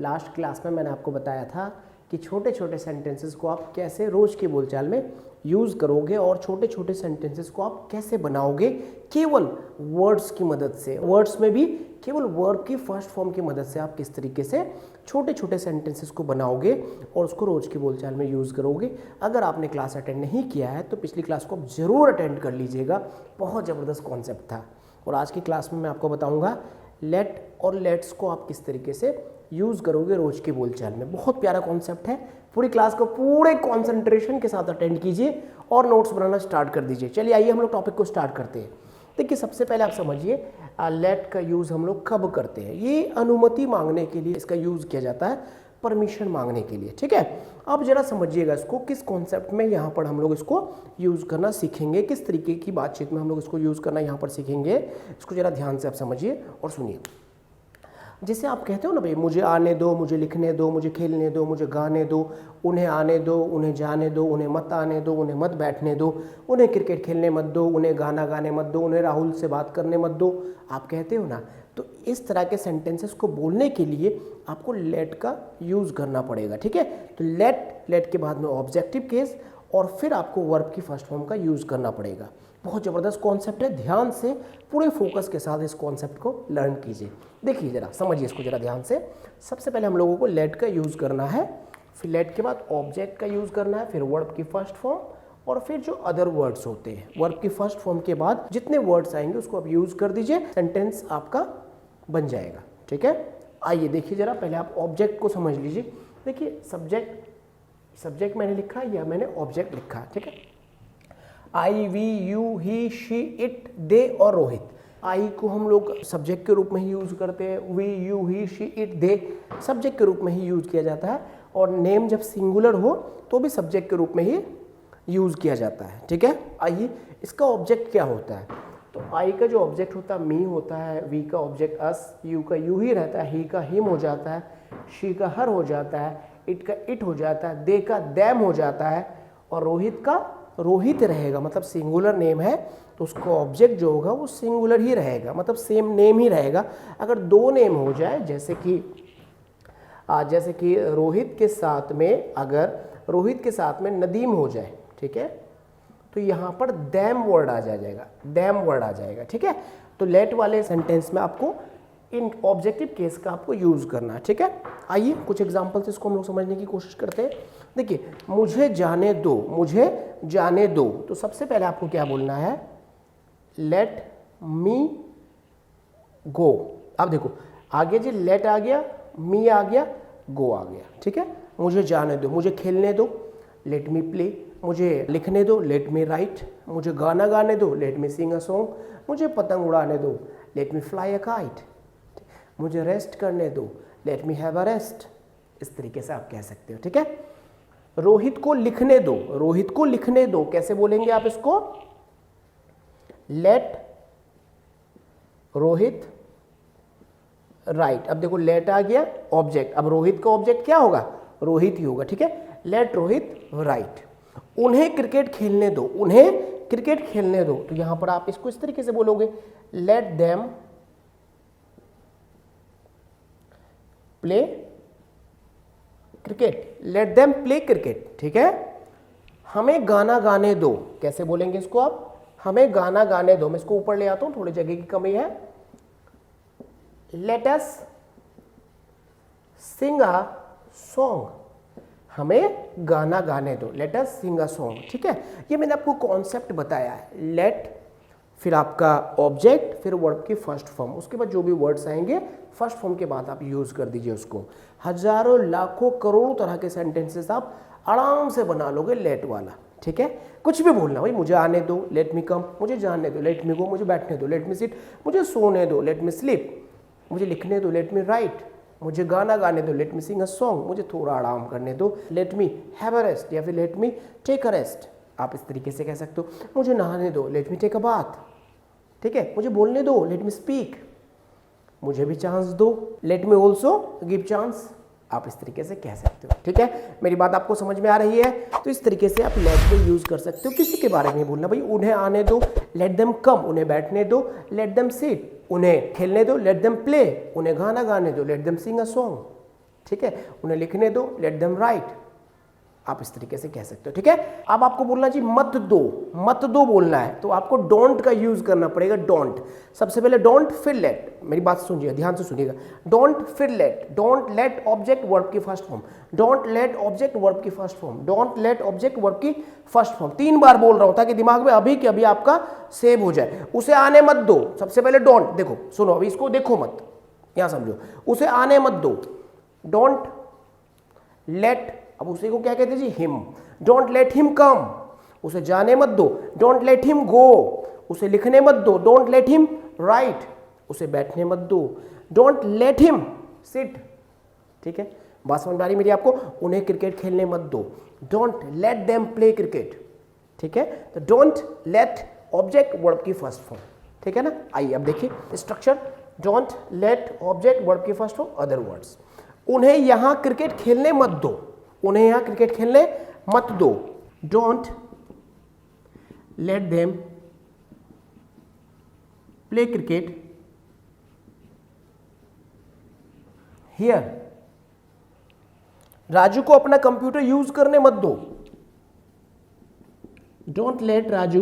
Last class में मैंने आपको बताया था कि छोटे छोटे सेंटेंसेस को आप कैसे रोज़ की बोलचाल में यूज़ करोगे और छोटे छोटे सेंटेंसेस को आप कैसे बनाओगे केवल वर्ड्स की मदद से। वर्ड्स में भी केवल वर्ब की फर्स्ट फॉर्म की मदद से आप किस तरीके से छोटे छोटे सेंटेंसेस को बनाओगे और उसको रोज़ की बोलचाल में यूज़ करोगे। अगर आपने क्लास अटेंड नहीं किया है तो पिछली क्लास को आप ज़रूर अटेंड कर लीजिएगा, बहुत ज़बरदस्त कॉन्सेप्ट था। और आज की क्लास में मैं आपको बताऊँगा लेट और लेट्स को आप किस तरीके से यूज़ करोगे रोज़ की बोलचाल में। बहुत प्यारा कॉन्सेप्ट है। पूरी क्लास को पूरे कॉन्सेंट्रेशन के साथ अटेंड कीजिए और नोट्स बनाना स्टार्ट कर दीजिए। चलिए आइए हम लोग टॉपिक को स्टार्ट करते हैं। देखिए सबसे पहले आप समझिए लेट का यूज़ हम लोग कब करते हैं। ये अनुमति मांगने के लिए इसका यूज़ किया जाता है, परमिशन मांगने के लिए। ठीक है, अब जरा समझिएगा इसको किस कॉन्सेप्ट में यहाँ पर हम लोग इसको यूज़ करना सीखेंगे, किस तरीके की बातचीत में हम लोग इसको यूज़ करना यहाँ पर सीखेंगे। इसको जरा ध्यान से आप समझिए और सुनिए। जैसे आप कहते हो ना भाई, मुझे आने दो, मुझे लिखने दो, मुझे खेलने दो, मुझे गाने दो, उन्हें आने दो, उन्हें जाने दो, उन्हें मत आने दो, उन्हें मत बैठने दो, उन्हें क्रिकेट खेलने मत दो, उन्हें गाना गाने मत दो, उन्हें राहुल से बात करने मत दो, आप कहते हो ना। तो इस तरह के सेंटेंसेस को बोलने के लिए आपको लेट का यूज़ करना पड़ेगा। ठीक है, तो लेट के बाद में ऑब्जेक्टिव केस और फिर आपको वर्ब की फर्स्ट फॉर्म का यूज़ करना पड़ेगा। बहुत ज़बरदस्त कॉन्सेप्ट है, ध्यान से पूरे फोकस के साथ इस कॉन्सेप्ट को लर्न कीजिए। देखिए जरा समझिए इसको जरा ध्यान से। सबसे पहले हम लोगों को लेट का यूज़ करना है, फिर लेट के बाद ऑब्जेक्ट का यूज़ करना है, फिर वर्ब की फर्स्ट फॉर्म और फिर जो अदर वर्ड्स होते हैं। वर्ब की फर्स्ट फॉर्म के बाद जितने वर्ड्स आएंगे उसको आप यूज़ कर दीजिए, सेंटेंस आपका बन जाएगा। ठीक है, आइए देखिए जरा पहले आप ऑब्जेक्ट को समझ लीजिए। देखिए सब्जेक्ट मैंने लिखा या मैंने ऑब्जेक्ट लिखा। ठीक है, I, we, you, he, she, it, they और रोहित। आई को हम लोग सब्जेक्ट के रूप में ही यूज़ करते हैं, we, you, he, she, it, they subject के रूप में ही यूज़ किया जाता है। और नेम जब सिंगुलर हो तो भी सब्जेक्ट के रूप में ही यूज़ किया जाता है। ठीक है, आइए इसका ऑब्जेक्ट क्या होता है। तो आई का जो ऑब्जेक्ट होता है मी होता है, वी का ऑब्जेक्ट अस, यू का यू ही रहता है, ही का हिम हो जाता है, शी का हर हो जाता है, इट का इट हो जाता है, दे का दैम हो जाता है और रोहित का रोहित रहेगा। मतलब सिंगुलर नेम है तो उसका ऑब्जेक्ट जो होगा वो सिंगुलर ही रहेगा, मतलब सेम नेम ही रहेगा। अगर दो नेम हो जाए जैसे कि रोहित के साथ में, अगर रोहित के साथ में नदीम हो जाए, ठीक है, तो यहाँ पर दैम वर्ड आ जाएगा। ठीक है, तो लेट वाले सेंटेंस में आपको इन ऑब्जेक्टिव केस का आपको यूज़ करना है। ठीक है, आइए कुछ एग्जांपल्स इसको हम लोग समझने की कोशिश करते हैं। देखिए मुझे जाने दो, तो सबसे पहले आपको क्या बोलना है, लेट मी गो। अब देखो आगे जी लेट आ गया, मी आ गया, गो आ गया। ठीक है, मुझे जाने दो, मुझे खेलने दो, लेट मी प्ले, मुझे लिखने दो, लेट मी राइट, मुझे गाना गाने दो, let me Singh a song, मुझे पतंग उड़ाने दो, let me fly a kite, मुझे रेस्ट करने दो, let me have a rest. इस तरीके से आप कह सकते हो। ठीक है, रोहित को लिखने दो, कैसे बोलेंगे आप इसको, लेट रोहित राइट। अब देखो लेट आ गया ऑब्जेक्ट, अब रोहित का ऑब्जेक्ट क्या होगा, रोहित ही होगा। ठीक है, लेट रोहित राइट। उन्हें क्रिकेट खेलने दो, तो यहां पर आप इसको इस तरीके से बोलोगे, लेट देम प्ले क्रिकेट। ठीक है, हमें गाना गाने दो, कैसे बोलेंगे इसको आप, हमें गाना गाने दो। मैं इसको ऊपर ले आता हूं, थोड़ी जगह की कमी है। Let us Singh a song, हमें गाना गाने दो, let us Singh a song. ठीक है, ये मैंने आपको कॉन्सेप्ट बताया है, लेट फिर आपका ऑब्जेक्ट फिर वर्ब की फर्स्ट फॉर्म, उसके बाद जो भी वर्ड्स आएंगे फर्स्ट फॉर्म के बाद आप यूज़ कर दीजिए उसको। हजारों लाखों करोड़ों तरह के सेंटेंसेस आप आराम से बना लोगे लेट वाला। ठीक है, कुछ भी बोलना भाई, मुझे आने दो, लेट मी कम, मुझे जाने दो, लेट मी गो, मुझे बैठने दो, लेट मी सिट, मुझे सोने दो, लेट मी स्लीप, मुझे लिखने दो, लेट मी राइट, मुझे गाना गाने दो, let me Singh a song, मुझे थोड़ा आराम करने दो, let me have a rest, या फिर let me take a rest. आप इस तरीके से कह सकते हो। मुझे नहाने दो, let me take a bath. ठीक है, मुझे बोलने दो, लेट मी स्पीक, मुझे भी चांस दो, let me also give chance. आप इस तरीके से कह सकते हो। ठीक है, मेरी बात आपको समझ में आ रही है। तो इस तरीके से आप लेट को यूज कर सकते हो। किसी के बारे में नहीं बोलना भाई, उन्हें आने दो, लेट देम कम, उन्हें बैठने दो, लेट देम सिट, उन्हें खेलने दो, लेट देम प्ले, उन्हें गाना गाने दो, let them sing a song. ठीक है, उन्हें लिखने दो, लेट देम राइट, आप इस तरीके से कह सकते हो। ठीक है, अब आपको बोलना जी मत दो बोलना है, तो आपको डोंट का यूज करना पड़ेगा। डोंट, सबसे पहले डोंट फिर लेट, मेरी बात सुनिए, ध्यान से सुनिएगा। डोंट फिर let, don't let object verb की first form, don't let object verb की first form, don't let object verb की फर्स्ट फॉर्म। 3 बार बोल रहा हूं ताकि दिमाग में अभी के अभी आपका सेव हो जाए। उसे आने मत दो, सबसे पहले डोंट, देखो सुनो, अभी इसको देखो मत, यहां समझो, उसे आने मत दो, डोंट लेट, अब उसे को क्या कहते हैं जी, him, don't let him come, उसे जाने मत दो, डोंट लेट हिम गो, उसे लिखने मत दो, डोंट लेट हिम राइट, उसे बैठने मत दो, डोंट लेट हिम सिट। ठीक है, बात समझ में आ रही मेरी आपको? उन्हें क्रिकेट खेलने मत दो, don't let them play cricket. ठीक है, तो डोंट लेट ऑब्जेक्ट वर्ब की फर्स्ट फॉर्म। ठीक है ना, आइए अब देखिए structure, don't let object verb की फर्स्ट फॉर्म, अदर वर्ड्स, उन्हें यहां क्रिकेट खेलने मत दो, उन्हें यहां क्रिकेट खेलने मत दो, don't let them play cricket here, Raju को अपना कंप्यूटर यूज करने मत दो, don't let Raju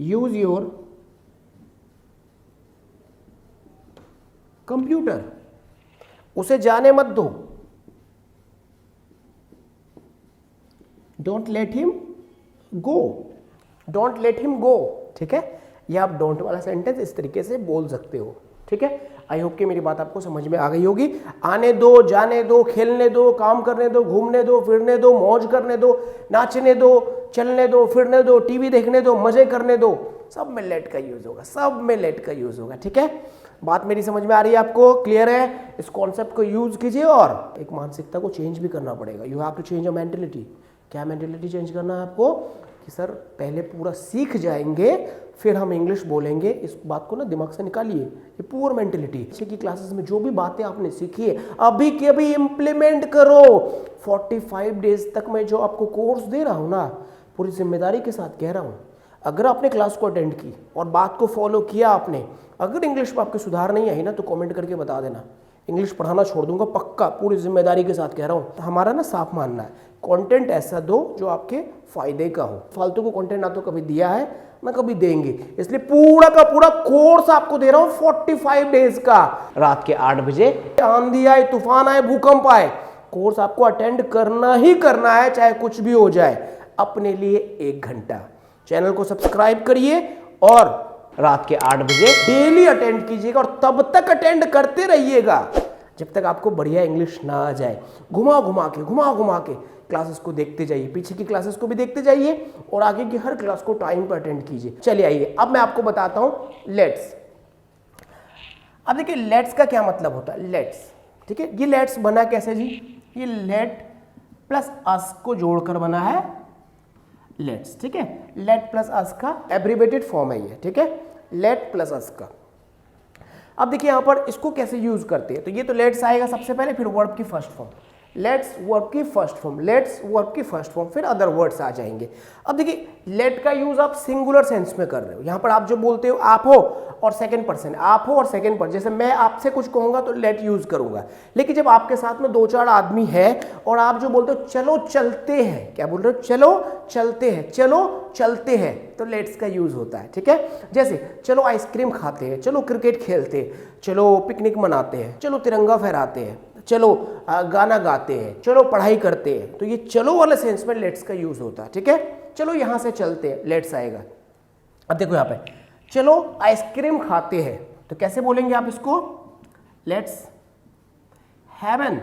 use your computer, उसे जाने मत दो, डोंट लेट हिम गो। ठीक है, ये आप डोंट वाला सेंटेंस इस तरीके से बोल सकते हो। ठीक है, आई होप कि मेरी बात आपको समझ में आ गई होगी। आने दो, जाने दो, खेलने दो, काम करने दो, घूमने दो, फिरने दो, मौज करने दो, नाचने दो, चलने दो, फिरने दो, टीवी देखने दो, मजे करने दो, सब में लेट का यूज होगा, सब में लेट का यूज होगा। ठीक है, बात मेरी समझ में आ रही है आपको? क्लियर है? इस कॉन्सेप्ट को यूज कीजिए और एक मानसिकता को चेंज भी करना पड़ेगा। You have to change a mentality. क्या मेंटेलिटी चेंज करना है आपको? कि सर पहले पूरा सीख जाएंगे फिर हम इंग्लिश बोलेंगे। इस बात को ना दिमाग से निकालिए, ये पुअर मेंटेलिटी। पीछे की क्लासेस में जो भी बातें आपने सीखी है अभी के अभी इम्प्लीमेंट करो। 45 डेज तक मैं जो आपको कोर्स दे रहा हूँ ना, पूरी जिम्मेदारी के साथ कह रहा हूँ, अगर आपने क्लास को अटेंड की और बात को फॉलो किया आपने, अगर इंग्लिश में आपके सुधार नहीं आई ना तो कमेंट करके बता देना, इंग्लिश पढ़ाना छोड़ दूंगा पक्का, पूरी जिम्मेदारी के साथ कह रहा हूँ। हमारा ना साफ मानना है, कंटेंट ऐसा दो जो आपके फायदे का हो। फालतू को कंटेंट ना तो कभी दिया है ना कभी देंगे, इसलिए पूरा का पूरा कोर्स आपको दे रहा हूँ 45 डेज का। रात के 8 बजे आंधी आए, तूफान आए, भूकंप आए, कोर्स आपको अटेंड करना ही करना है, चाहे कुछ भी हो जाए। अपने लिए 1 घंटा चैनल को सब्सक्राइब करिए और रात के 8 बजे डेली अटेंड कीजिएगा और तब तक अटेंड करते रहिएगा जब तक आपको बढ़िया इंग्लिश ना आ जाए। घुमा घुमा के क्लासेस को देखते जाइए, पीछे की क्लासेस को भी देखते जाइए और आगे की हर क्लास को टाइम पर अटेंड कीजिए। चलिए आइए अब मैं आपको बताता हूं लेट्स। अब देखिए लेट्स का क्या मतलब होता है। लेट्स, ठीक है, ये लेट्स बना कैसे जी? ये लेट प्लस अस को जोड़कर बना है लेट्स। ठीक है, लेट प्लस अस का एब्रिवेटेड फॉर्म है ये। ठीक है, लेट प्लस अस का। अब देखिए यहां पर इसको कैसे यूज करते हैं। तो ये तो लेट्स आएगा सबसे पहले, फिर वर्ब की फर्स्ट फॉर्म, लेट्स वर्ब की फर्स्ट फॉर्म, लेट्स वर्ब की फर्स्ट फॉर्म, फिर अदर वर्ड्स आ जाएंगे। अब देखिए लेट का यूज आप सिंगुलर सेंस में कर रहे हो। यहां पर आप जो बोलते हो आप हो और सेकंड पर्सन, आप हो और सेकंड पर्सन। जैसे मैं आपसे कुछ कहूंगा तो लेट यूज करूंगा, लेकिन जब आपके साथ में 2-4 आदमी है और आप जो बोलते हो चलो चलते हैं, क्या बोल रहे हो? चलो चलते हैं, चलो चलते हैं, तो लेट्स का यूज होता है। ठीक है, जैसे चलो आइसक्रीम खाते हैं, चलो क्रिकेट खेलते हैं, चलो पिकनिक मनाते हैं, चलो तिरंगा फहराते हैं, चलो गाना गाते हैं, चलो पढ़ाई करते हैं, तो ये चलो वाले सेंस में लेट्स का यूज होता है। ठीक है, चलो यहां से चलते हैं, लेट्स आएगा। अब देखो यहां पे चलो आइसक्रीम खाते हैं, तो कैसे बोलेंगे आप इसको? Let's have an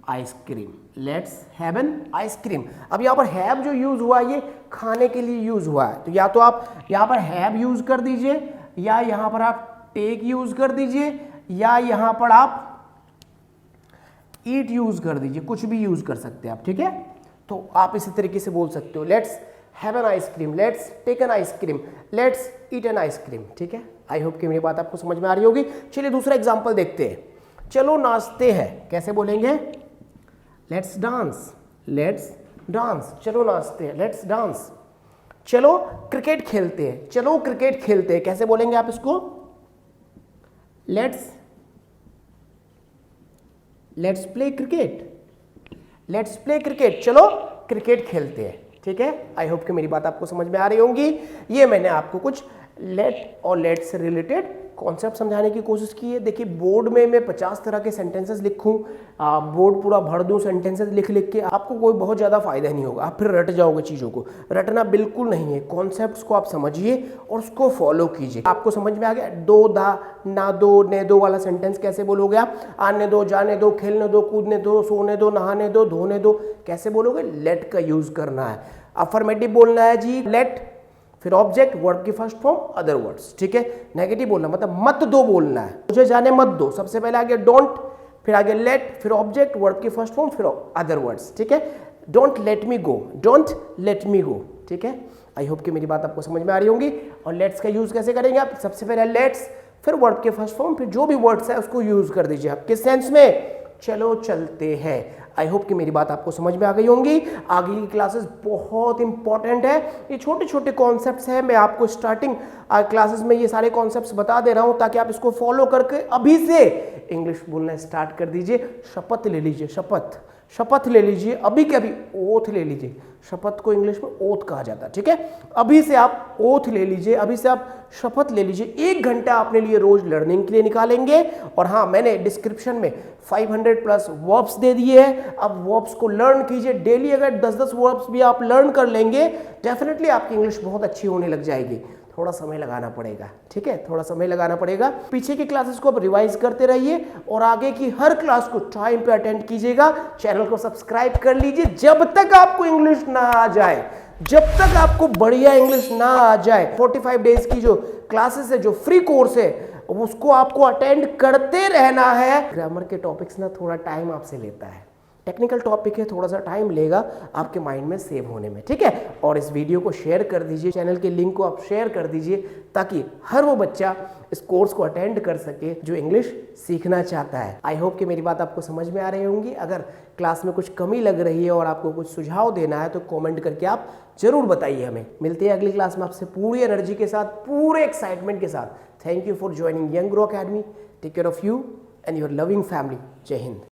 ice cream, let's have an ice cream. अब यहां पर हैव जो यूज हुआ ये खाने के लिए यूज हुआ है, तो या तो आप यहां पर हैव यूज कर दीजिए, या यहां पर आप टेक यूज कर दीजिए, या यहां पर आप ईट यूज कर दीजिए, कुछ भी यूज कर सकते हैं आप। ठीक है, तो आप इसी तरीके से बोल सकते हो, let's have an ice cream, let's take an ice cream, let's eat an ice cream. ठीक है, आई होप कि मेरी बात आपको समझ में आ रही होगी। चलिए दूसरा एग्जांपल देखते हैं। चलो नाचते हैं, कैसे बोलेंगे? Let's dance, let's dance. चलो नाचते हैं, लेट्स डांस। चलो क्रिकेट खेलते हैं, चलो क्रिकेट खेलते हैं, कैसे बोलेंगे आप इसको? Let's play cricket, let's play cricket, चलो क्रिकेट खेलते हैं। ठीक है, आई होप कि मेरी बात आपको समझ में आ रही होंगी। ये मैंने आपको कुछ लेट और लेट से रिलेटेड कॉन्सेप्ट समझाने की कोशिश की है। देखिए बोर्ड में मैं 50 तरह के सेंटेंसेस लिखूं, बोर्ड पूरा भर दूं सेंटेंसेस लिख लिख के, आपको कोई बहुत ज़्यादा फायदा नहीं होगा, आप फिर रट जाओगे चीज़ों को। रटना बिल्कुल नहीं है, कॉन्सेप्ट्स को आप समझिए और उसको फॉलो कीजिए। आपको समझ में आ गया? दो, दा, ना दो, ने दो वाला सेंटेंस कैसे बोलोगे आप? आने दो, जाने दो, खेलने दो, कूदने दो, सोने दो, नहाने दो, धोने दो, कैसे बोलोगे? लेट का यूज करना है। अफर्मेटिव बोलना है जी, लेट, फिर ऑब्जेक्ट, वर्ब की फर्स्ट फॉर्म, अदर वर्ड्स। ठीक है, नेगेटिव बोलना मतलब मत दो बोलना है, मुझे जाने मत दो, सबसे पहले आगे डोंट, फिर आगे लेट, फिर ऑब्जेक्ट, वर्ब की फर्स्ट फॉर्म, फिर अदर वर्ड्स। ठीक है, don't let me go, don't let me go. ठीक है, आई होप कि मेरी बात आपको समझ में आ रही होंगी। और लेट्स का यूज कैसे करेंगे आप? सबसे पहले लेट्स, फिर वर्ब के फर्स्ट फॉर्म, फिर जो भी वर्ड्स है उसको यूज कर दीजिए आप। किस सेंस में? चलो चलते हैं। आई होप कि मेरी बात आपको समझ में आ गई होंगी। आगे की क्लासेस बहुत इंपॉर्टेंट है, ये छोटे छोटे कॉन्सेप्ट्स हैं, मैं आपको स्टार्टिंग क्लासेस में ये सारे कॉन्सेप्ट्स बता दे रहा हूं ताकि आप इसको फॉलो करके अभी से इंग्लिश बोलना स्टार्ट कर दीजिए। शपथ ले लीजिए, शपथ, शपथ ले लीजिए, अभी के अभी ओथ ले लीजिए। शपथ को इंग्लिश में ओथ कहा जाता है। ठीक है, अभी से आप ओथ ले लीजिए, अभी से आप शपथ ले लीजिए। 1 घंटा अपने लिए रोज लर्निंग के लिए निकालेंगे। और हाँ, मैंने डिस्क्रिप्शन में 500 प्लस वर्ब्स दे दिए हैं, अब वर्ब्स को लर्न कीजिए डेली। अगर 10-10 वर्ब्स भी आप लर्न कर लेंगे, डेफिनेटली आपकी इंग्लिश बहुत अच्छी होने लग जाएगी। थोड़ा समय लगाना पड़ेगा, ठीक है, थोड़ा समय लगाना पड़ेगा। पीछे की क्लासेस को आप रिवाइज करते रहिए और आगे की हर क्लास को टाइम पे अटेंड कीजिएगा। चैनल को सब्सक्राइब कर लीजिए। जब तक आपको इंग्लिश ना आ जाए, जब तक आपको बढ़िया इंग्लिश ना आ जाए, 45 डेज की जो क्लासेस है, जो फ्री कोर्स है, उसको आपको अटेंड करते रहना है। ग्रामर के टॉपिक्स ना थोड़ा टाइम आपसे लेता है, टेक्निकल टॉपिक है, थोड़ा सा टाइम लेगा आपके माइंड में सेव होने में। ठीक है, और इस वीडियो को शेयर कर दीजिए, चैनल के लिंक को आप शेयर कर दीजिए ताकि हर वो बच्चा इस कोर्स को अटेंड कर सके जो इंग्लिश सीखना चाहता है। आई होप कि मेरी बात आपको समझ में आ रही होंगी। अगर क्लास में कुछ कमी लग रही है और आपको कुछ सुझाव देना है तो कॉमेंट करके आप जरूर बताइए हमें। मिलते हैं अगली क्लास में आपसे पूरी एनर्जी के साथ, पूरे एक्साइटमेंट के साथ। Thank you for joining young grow academy. Take care of you and your loving family. जय हिंद।